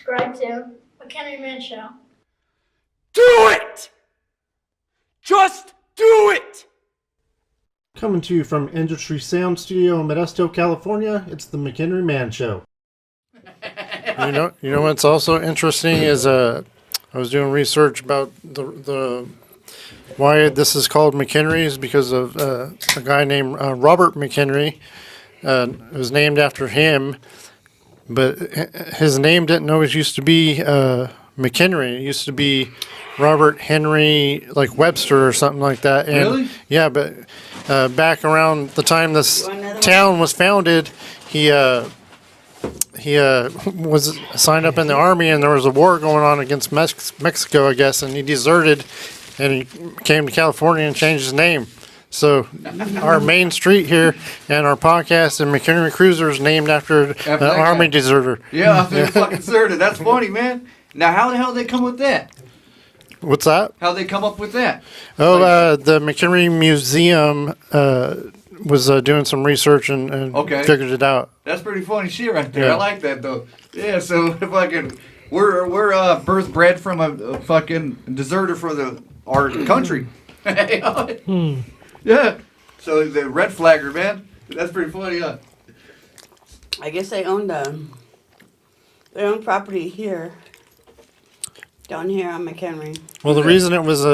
subscribe to Mchenry Man Show. Do it! Just do it! Coming to you from Industry Sound Studio in Modesto, California, it's the Mchenry Man Show. You know what's also interesting is I was doing research about the why this is called McHenry is because of a guy named Robert McHenry. It was named after him, but his name didn't always used to be McHenry. It used to be Robert Henry, like Webster or something like that. And, Really? Yeah, but back around the time this town was founded, he was signed up in the army, and there was a war going on against Mexico, I guess, and he deserted, and he came to California and changed his name. So our main street here and our podcast and McHenry Cruiser is named after an army deserter. Yeah, after the fucking deserter. That's funny, man. Now, how the hell did they come with that? What's that? How they come up with that? Oh, the McHenry Museum was doing some research and figured it out. That's pretty funny shit right there. Yeah. I like that though. Yeah, so fucking we're birth bred from a fucking deserter for our country. Yeah. So the red flagger, man. That's pretty funny, huh? I guess they owned their own property here. Down here on McHenry. Well, the reason it was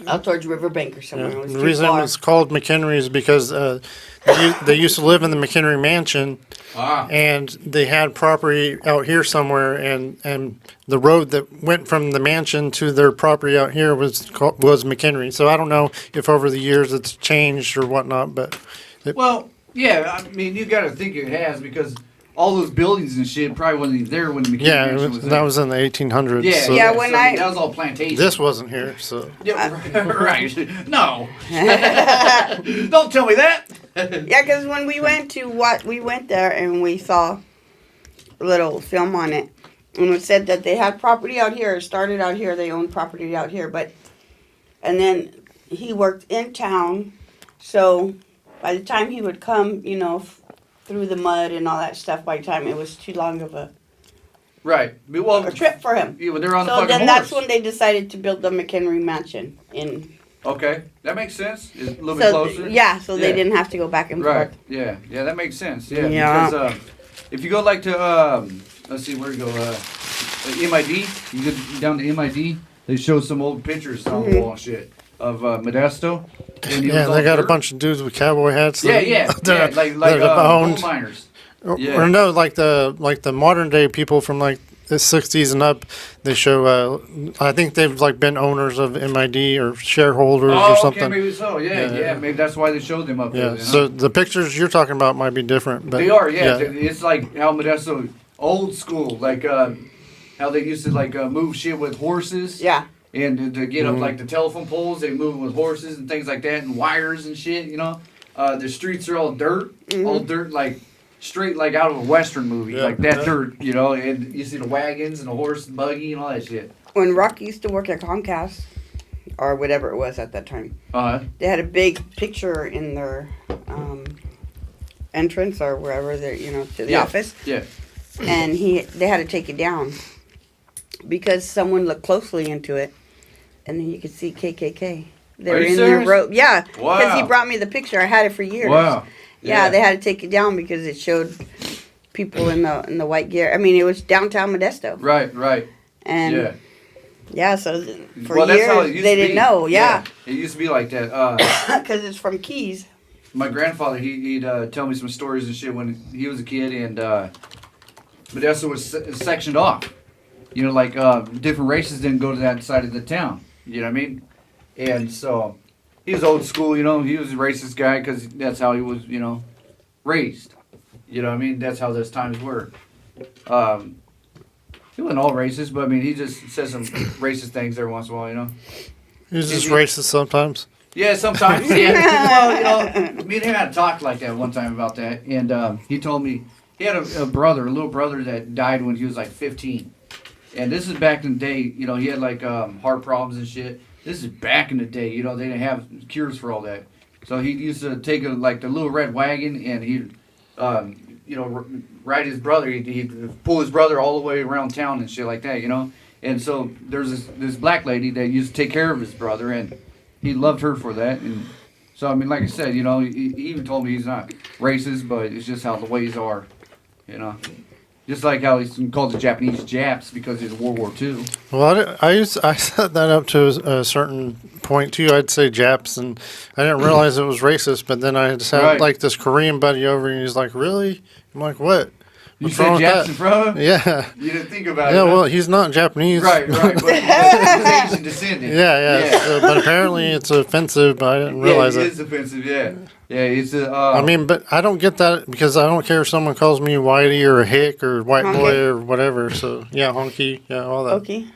Out towards Riverbank or somewhere. It was the too reason far. it was called McHenry is because they used to live in the McHenry Mansion, and they had property out here somewhere, and the road that went from the mansion to their property out here was McHenry. So I don't know if over the years it's changed or whatnot, but Well, yeah, I mean, you got to think it has because all those buildings and shit probably wasn't even there when the McHenry Mansion was that there. was in the 1800s. Yeah, so Yeah, so when that was all plantation. this wasn't here. So Yeah, right. No. Don't tell me that. Yeah, because when we went there and we saw a little film on it, and it said that they had property out here. It started out here. They owned property out here, and then he worked in town. So by the time he would come, through the mud and all that stuff, by the time it was too long of a Right. Well, trip for him. yeah, when they're on the So fucking then horse. that's when they decided to build the McHenry Mansion in. Okay, that makes sense. It's a little bit So closer. yeah, so they Yeah. didn't have to go back and Right. forth. Yeah. Yeah, that makes sense. Yeah. Yeah. Because if you go like to let's see where to go. MID. You go down to MID. They show some old pictures on the wall and shit of Modesto. And it was yeah, all they got a dirt. bunch of dudes with cowboy hats. Yeah, that- yeah, that yeah. Like that coal owned. miners. Or, Yeah. or no, like the modern day people from like the 60s and up. They show. I think they've like been owners of MID or shareholders or Oh, something. okay, maybe so. Yeah, Yeah. yeah. Maybe that's why they showed them up there. Yeah. Then, huh? So the pictures you're talking about might be different, but They are, yeah. It's like how Modesto, old school, like how they used to like move shit with horses. Yeah. And to get up like the telephone poles, they move with horses and things like that, and wires and shit. The streets are all dirt, like straight like out of a western movie, Yeah. like that dirt. And you see the wagons and the horse and buggy and all that shit. When Rock used to work at Comcast, or whatever it was at that time, they had a big picture in their entrance or wherever they to the office, Yeah. and they had to take it down because someone looked closely into it, and then you could see KKK. They Are were you in serious? their robe. Yeah, because he Wow. brought me the picture. I had it for years. Wow. Yeah, they had to take it down because it showed people in the white gear. I mean, it was downtown Modesto, Right. and Yeah. yeah, so for Well, that's how it years used they to didn't be. know. Yeah, It used to be like that. because it's from Keys. My grandfather, he'd tell me some stories and shit when he was a kid, and Modesto was sectioned off. Like different races didn't go to that side of the town. You know what I mean? And so he was old school. He was a racist guy because that's how he was. Raised. You know what I mean? That's how those times were. He wasn't all racist, but I mean, he just said some racist things every once in a while. he's just Is he- racist sometimes. Yeah, sometimes. Yeah. Well, me and him had talked like that one time about that, and he told me he had a little brother that died when he was like 15, and this is back in the day. He had like heart problems and shit. This is back in the day. They didn't have cures for all that, so he used to take the little red wagon, and he'd ride his brother. He'd pull his brother all the way around town and shit like that, you know. And so there's this black lady that used to take care of his brother, and he loved her for that. And so I mean, like I said, you know, he even told me he's not racist, but it's just how the ways are, you know. Just like how he's called the Japanese Japs because he's World War II. Well, I set that up to a certain point too. I'd say Japs, and I didn't realize it was racist. But then I just had Right. like this Korean buddy over, and he's like, "Really?" I'm like, "What?" You What's wrong said with Japs that? in front of him? Yeah, You didn't think about it. yeah. huh? Well, he's not Japanese. Right. But he's Asian descendant. Yeah. So, but apparently it's offensive. But I didn't realize it it. is offensive. Yeah. It's I mean, but I don't get that because I don't care if someone calls me whitey or a hick or white Honky. boy or whatever. So yeah, honky, yeah, all that. Okay.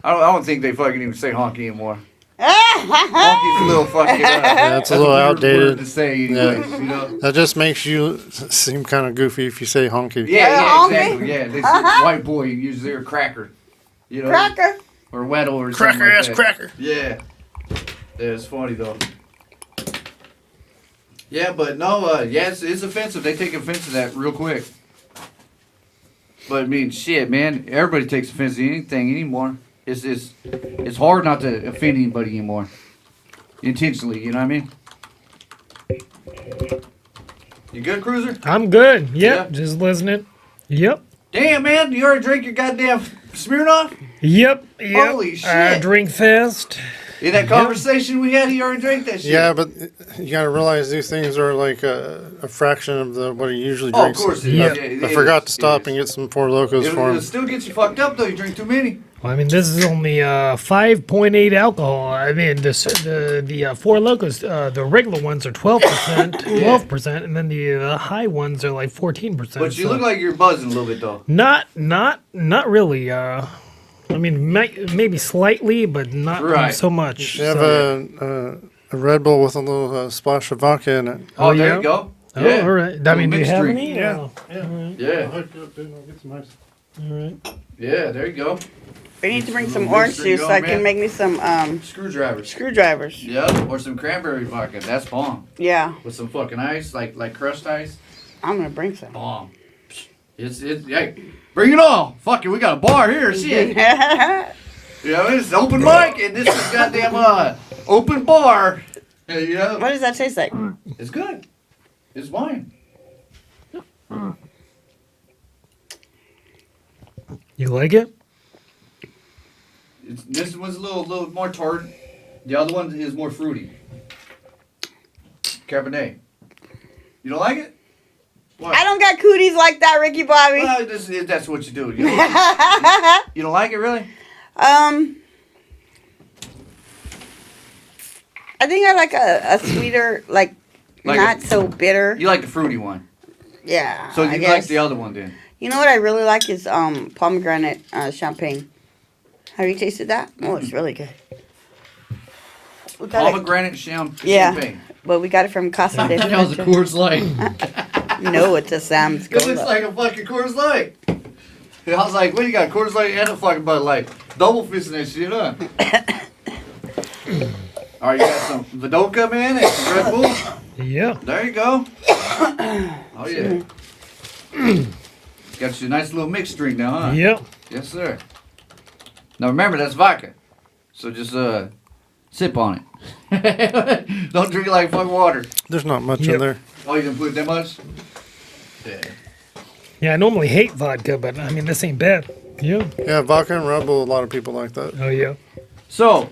I don't think they fucking even say honky anymore. Honky's a little fucking. Yeah, it's a that's little weird outdated. word to say, anyways, you know. That just makes you seem kind of goofy if you say honky. Yeah, honky. exactly. Yeah, they say white boy usually a cracker, you know, Cracker. or weddle or something Cracker like ass that. cracker. Yeah, it's funny though. Yeah, but no, it's offensive. They take offense to that real quick. But I mean, shit, man, everybody takes offense to anything anymore. It's hard not to offend anybody anymore, intentionally. You know what I mean? You good, Cruiser? I'm good. Yep, Yeah. just listening. Yep. Damn, man, you already drank your goddamn Smirnoff? Yep. Holy shit. Drink fast. In that conversation we had, he already drank that shit. Yeah, but you gotta realize these things are like a fraction of what he usually Oh, of drinks. course it Yeah. is. I forgot to stop and get some Four Locos for It'll him. still get you fucked up, though. You drink too many. Well, I mean, this is only 5.8 alcohol. I mean, the Four Locos, the regular ones are 12%, 12%, and then the high ones are like 14%. But you so look like you're buzzing a little bit, though. not really. I mean, maybe slightly, but not Right. so much. You have So- a Red Bull with a little splash of vodka in it. Oh, there yeah? you go. Oh, Yeah. all right. I mean, do you mixed have drink. any? Yeah. Oh, Yeah. all right. Yeah, there you go. I need to bring some Little orange mixture you juice so go, I man. can make me some Screwdrivers. screwdrivers. Yep. Or some cranberry vodka. That's bomb. Yeah, With some fucking ice, like crushed ice. I'm gonna bring some. Bomb. Hey, bring it on. Fuck it, we got a bar here. Shit. You know, it's open mic, and this is goddamn open bar. You know, What does that taste like? it's good. It's wine. You like it? This one's a little more tart. The other one is more fruity. Cabernet. You don't like it? What? I don't got cooties like that, Ricky Bobby. Well, that's what you do. You don't like it, really? I think I like a sweeter, like Like not so bitter. You like the fruity one. Yeah. So I you like guess. the other one then? You know what I really like is pomegranate champagne. Have you tasted that? Oh, it's really good. We got it, Pomegranate yeah, champagne. but we got it from Casa de That was a Fuente. Coors Light. No, it's a Sam's It looks Cola. like a fucking Coors Light. I was like, what you got? Coors Light and a fucking Bud Light. Double fisting that shit, huh? All right, you got some Vidoka, man, and some Red Bull. Yeah. There you go. Oh, yeah. Got you a nice little mixed drink now, huh? Yep. Yes, sir. Now remember, that's vodka. So just sip on it. Don't drink it like fucking water. There's not much in Yep. there. Oh, you didn't put that much? Yeah. Yeah, I normally hate vodka, but I mean, this ain't bad. Yeah. Yeah, vodka and Red Bull. A lot of people like that. Oh, yeah. So,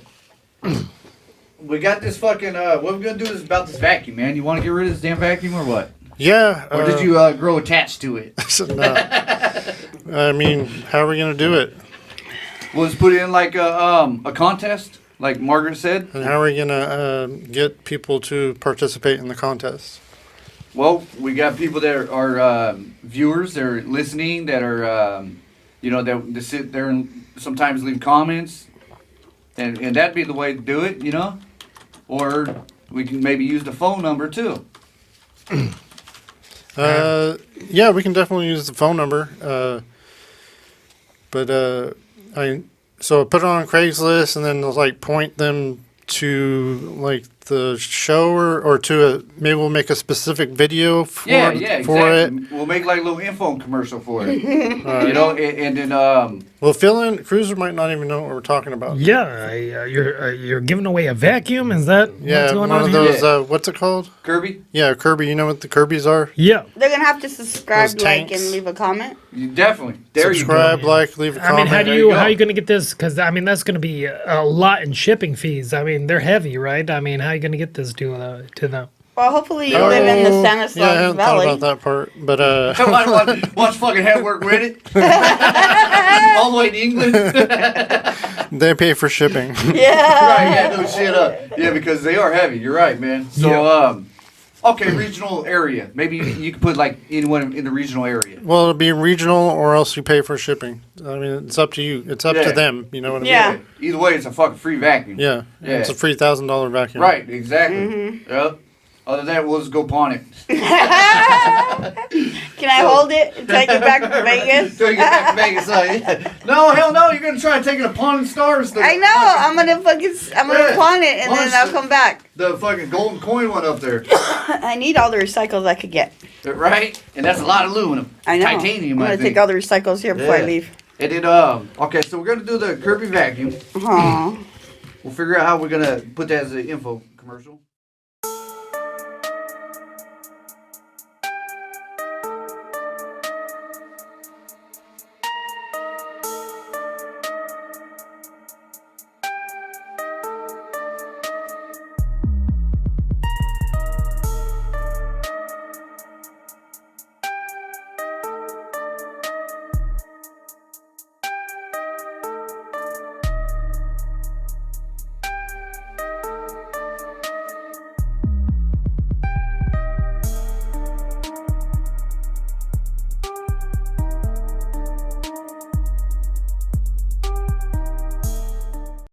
we got this fucking, what we're going to do is about this vacuum, man. You want to get rid of this damn vacuum or what? Yeah. Or did you grow attached to it? No. I mean, how are we gonna do it? We'll just put it in like a contest, like Margaret said. And how are we gonna get people to participate in the contest? Well, we got people that are viewers, that are listening, that are, that sit there and sometimes leave comments. And that'd be the way to do it, you know? Or we can maybe use the phone number too. Yeah, we can definitely use the phone number. But I put it on Craigslist and then like point them to like the show or to maybe we'll make a specific video for Yeah, it, yeah, for exactly. it. We'll make like a little info commercial for it. You know, and then Well, fill in. Cruiser might not even know what we're talking about. Yeah, you're giving away a vacuum. Is that Yeah, what's going one on of here? those. Yeah. What's it called? Kirby, Yeah, Kirby. You know what the Kirby's are? Yeah. They're gonna have to subscribe, Those like, tanks. and leave a comment. you definitely. There Subscribe, you go. like, leave a I comment. mean, how There you go. are you going to get this? Because I mean, that's going to be a lot in shipping fees. I mean, they're heavy, right? I mean, how are you going to get this to them? Well, hopefully you live in the Oh, Stanislaus yeah, I hadn't Valley. thought about that part, but Watch fucking head work with it. All the way to England. they pay for shipping. Yeah. Right, yeah, no shit up. Yeah, because they are heavy. You're right, man. So, okay, regional area. Maybe you could put like anyone in the regional area. Well, it'll be regional, or else you pay for shipping. I mean, it's up to you. It's up Yeah. to them. You know what I mean? Yeah. Either way, it's a fucking free vacuum. Yeah. Yeah. It's a free $1,000 vacuum. Right, exactly. Yep. Other than that, we'll just go pawn it. Can I hold it and take it back to Vegas? So you get back to Vegas, yeah. No, hell no, you're gonna try to take it to Pawn and Stars. I know. I'm gonna pawn it and then I'll come back. The fucking golden coin one up there. I need all the recycles I could get. Right? And that's a lot of aluminum. I know. Titanium, I'm I gonna think. take all the recycles here before I Yeah. leave. And then, okay, so we're gonna do the Kirby vacuum. Aw. We'll figure out how we're gonna put that as an info commercial.